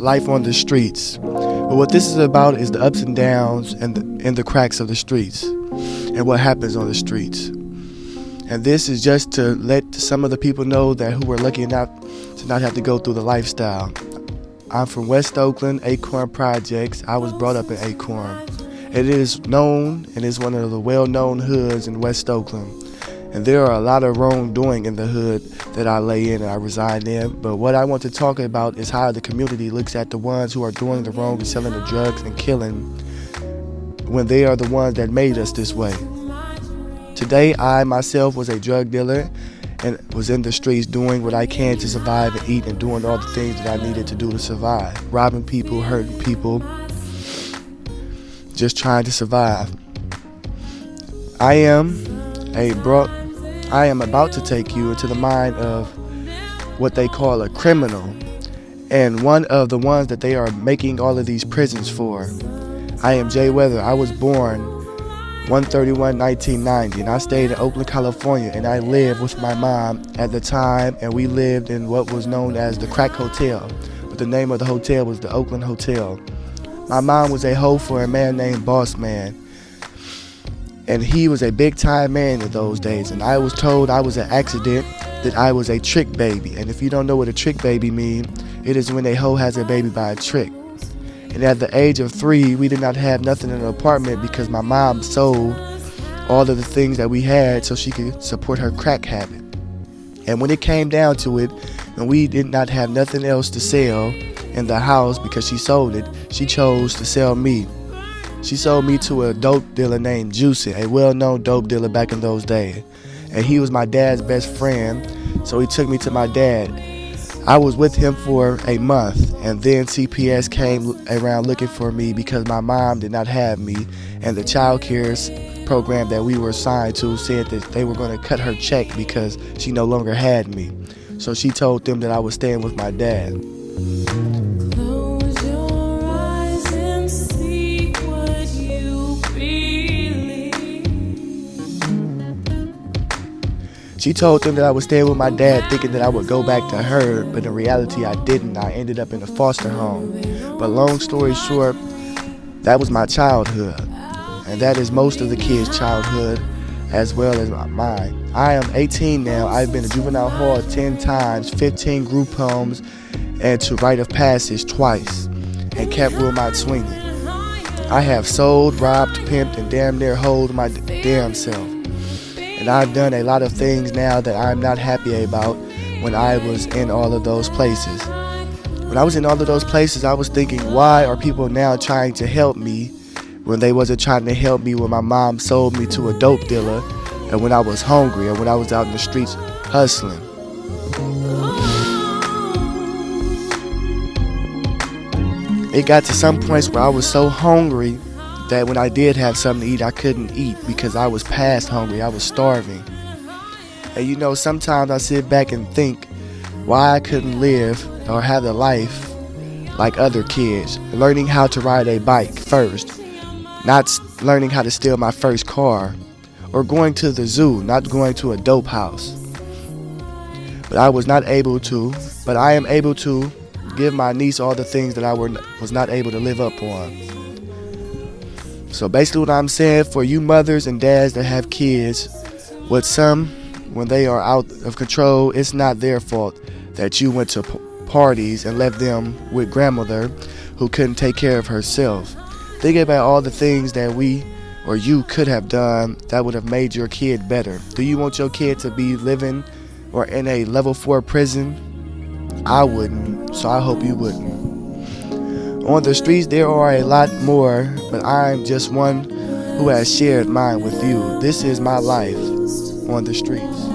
life on the streets. But what this is about is the ups and downs and the cracks of the streets and what happens on the streets. And this is just to let some of the people know that who are lucky enough to not have to go through the lifestyle. I'm from West Oakland, Acorn Projects. I was brought up in Acorn. It is known and is one of the well-known hoods in West Oakland. And there are a lot of wrongdoing in the hood that I lay in and I reside in. But what I want to talk about is how the community looks at the ones who are doing the wrong and selling the drugs and killing when they are the ones that made us this way. Today, I myself was a drug dealer and was in the streets doing what I can to survive and eat and doing all the things that I needed to do to survive. Robbing people, hurting people, just trying to survive. I am about to take you into the mind of what they call a criminal, and one of the ones that they are making all of these prisons for. I am Jay Weather. I was born 1/31/1990, and I stayed in Oakland, California, and I lived with my mom at the time, and we lived in what was known as the Crack Hotel, but the name of the hotel was the Oakland Hotel. My mom was a hoe for a man named Boss Man, and he was a big-time man in those days, and I was told I was an accident, that I was a trick baby. And if you don't know what a trick baby means, it is when a hoe has a baby by a trick. And at the age of 3, we did not have nothing in the apartment because my mom sold all of the things that we had so she could support her crack habit. And when it came down to it, and we did not have nothing else to sell in the house because she sold it, she chose to sell me. She sold me to a dope dealer named Juicy, a well-known dope dealer back in those days. And he was my dad's best friend, so he took me to my dad. I was with him for a month, and then CPS came around looking for me because my mom did not have me, and the child care program that we were assigned to said that they were going to cut her check because she no longer had me. So she told them that I was staying with my dad. She told them that I was staying with my dad thinking that I would go back to her, but in reality I didn't. I ended up in a foster home. But long story short, that was my childhood. And that is most of the kids' childhood as well as mine. I am 18 now. I've been to juvenile hall 10 times, 15 group homes, and to rite of passage twice, and kept Wilmot swinging. I have sold, robbed, pimped, and damn near hoed my damn self. And I've done a lot of things now that I'm not happy about when I was in all of those places. When I was in all of those places, I was thinking, why are people now trying to help me when they wasn't trying to help me when my mom sold me to a dope dealer and when I was hungry and when I was out in the streets hustling. It got to some points where I was so hungry that when I did have something to eat, I couldn't eat because I was past hungry. I was starving. And you know, sometimes I sit back and think why I couldn't live or have a life like other kids, learning how to ride a bike first, not learning how to steal my first car, or going to the zoo, not going to a dope house. But I was not able to, but I am able to give my niece all the things that I was not able to live up on. So basically what I'm saying, for you mothers and dads that have kids, with some, when they are out of control, it's not their fault that you went to parties and left them with grandmother who couldn't take care of herself. Think about all the things that we or you could have done that would have made your kid better. Do you want your kid to be living or in a level 4 prison? I wouldn't, so I hope you wouldn't. On the streets, there are a lot more, but I'm just one who has shared mine with you. This is my life on the streets.